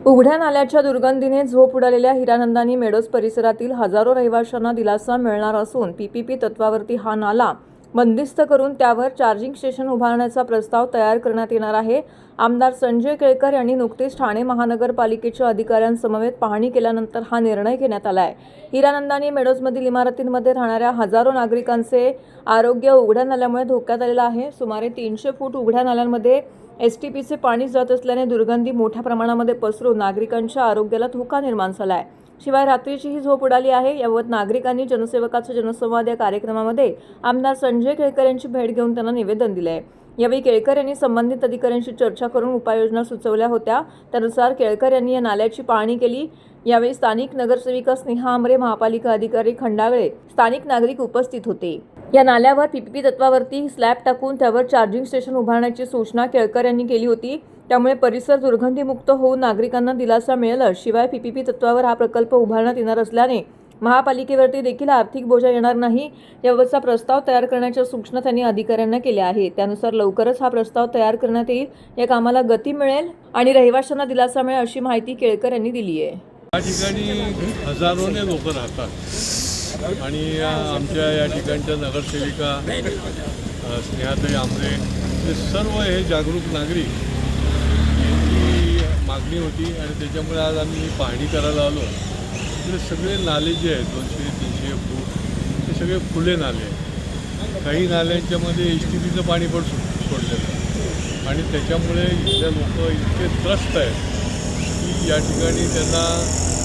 उघड्या नाल्याच्या दुर्गंधीने झोप उडालेल्या हिरानंदानी मेडोज परिसरातील हजारो रहिवाशांना दिलासा मिळणार असून पीपीपी तत्वावरती हा नाला बंदिस्त करून त्यावर चार्जिंग स्टेशन उभारण्याचा प्रस्ताव तयार करण्यात येणार आहे। आमदार संजय केळकर यांनी नुकतीच ठाणे महानगरपालिकेच्या अधिकाऱ्यांसमवेत पाहणी केल्यानंतर हा निर्णय घेण्यात आला आहे। हिरानंदानी मेडोजमधील इमारतींमध्ये राहणाऱ्या हजारो नागरिकांचे आरोग्य उघड्या नाल्यामुळे धोक्यात आलेलं आहे। सुमारे 300 फूट उघड्या नाल्यांमध्ये एसटीपीचे पाणी जात असल्याने दुर्गंधी मोठ्या प्रमाणामध्ये पसरून नागरिकांच्या आरोग्याला धोका निर्माण झाला आहे। शिवाय रात्रीची ही झोप उडाली आहे। याबाबत नागरिकांनी जनसेवकाचा जनसंवाद या कार्यक्रमामध्ये आमदार संजय केळकर यांची भेट घेऊन त्यांना निवेदन दिले आहे। यावेळी केळकर यांनी संबंधित अधिकाऱ्यांशी चर्चा करून उपाययोजना सुचवल्या होत्या। त्यानुसार केळकर यांनी या नाल्याची पाहणी केली। यावेळी स्थानिक नगरसेविका स्नेहा आमरे, महापालिका अधिकारी खंडागळे, स्थानिक नागरिक उपस्थित होते। या नाल्यावर पीपीपी तत्वावरती स्लॅब टाकून त्यावर चार्जिंग स्टेशन उभारण्याची सूचना केळकर यांनी केली होती। त्यामुळे परिसर दुर्गंधीमुक्त होऊन नागरिकांना दिलासा मिळेल। शिवाय पीपीपी तत्वावर हा प्रकल्प उभारण्यात येणार असल्याने महापालिकेवरती देखील आर्थिक बोजा येणार नाही। याबाबतचा प्रस्ताव तयार करण्याच्या सूचना त्यांनी अधिकाऱ्यांना केल्या आहेत। त्यानुसार लवकरच हा प्रस्ताव तयार करण्यात येईल। या कामाला गती मिळेल आणि रहिवाशांना दिलासा मिळेल अशी माहिती केळकर यांनी दिली आहे। या ठिकाणी हजारोने लोक राहतात आणि आमच्या या ठिकाणच्या नगरसेविका स्नेहाताई आमरे हे सर्व हे जागरूक नागरिक यांची मागणी होती आणि त्याच्यामुळे आज आम्ही पाहणी करायला आलो। इकडे सगळे नाले जे आहेत 200-300 फूट ते सगळे खुले नाले आहेत। काही नाल्यांच्यामध्ये एसटीपीचं पाणी पण सोडलेलं आहे आणि त्याच्यामुळे इथले लोक इतके त्रस्त आहेत की या ठिकाणी त्यांना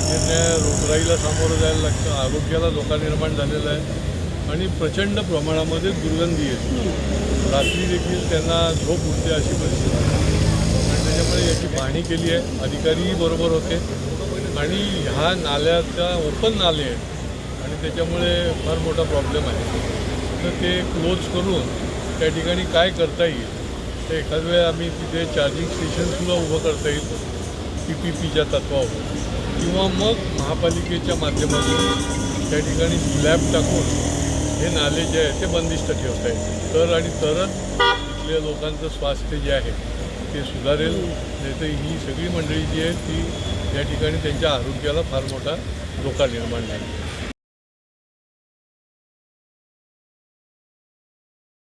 रोगराईला सामोरं जायला लागतं, आरोग्याला धोका निर्माण झालेला आहे आणि प्रचंड प्रमाणामध्ये दुर्गंधी येते। रात्री देखील त्यांना झोप उठते अशी परिस्थिती आणि त्याच्यामुळे याची पाहणी केली आहे। अधिकारीही बरोबर होते आणि ह्या नाल्याचा ओपन नाले आहेत आणि त्याच्यामुळे फार मोठा प्रॉब्लेम आहे। तर ते क्लोज करून त्या ठिकाणी काय करता येईल ते एखाद वेळ आम्ही तिथे चार्जिंग स्टेशनसुद्धा उभं करता येईल पीपीपीच्या तत्वावर किंवा मग महापालिकेच्या माध्यमातून त्या ठिकाणी स्लॅब टाकून हे नाले जे आहेत ते बंदिस्त ठेवता येईल तरच इथल्या लोकांचं स्वास्थ्य जे आहे ते सुधारेल। नाही तर ही सगळी मंडळी जी आहे ती या ठिकाणी त्यांच्या आरोग्याला फार मोठा धोका निर्माण झाला।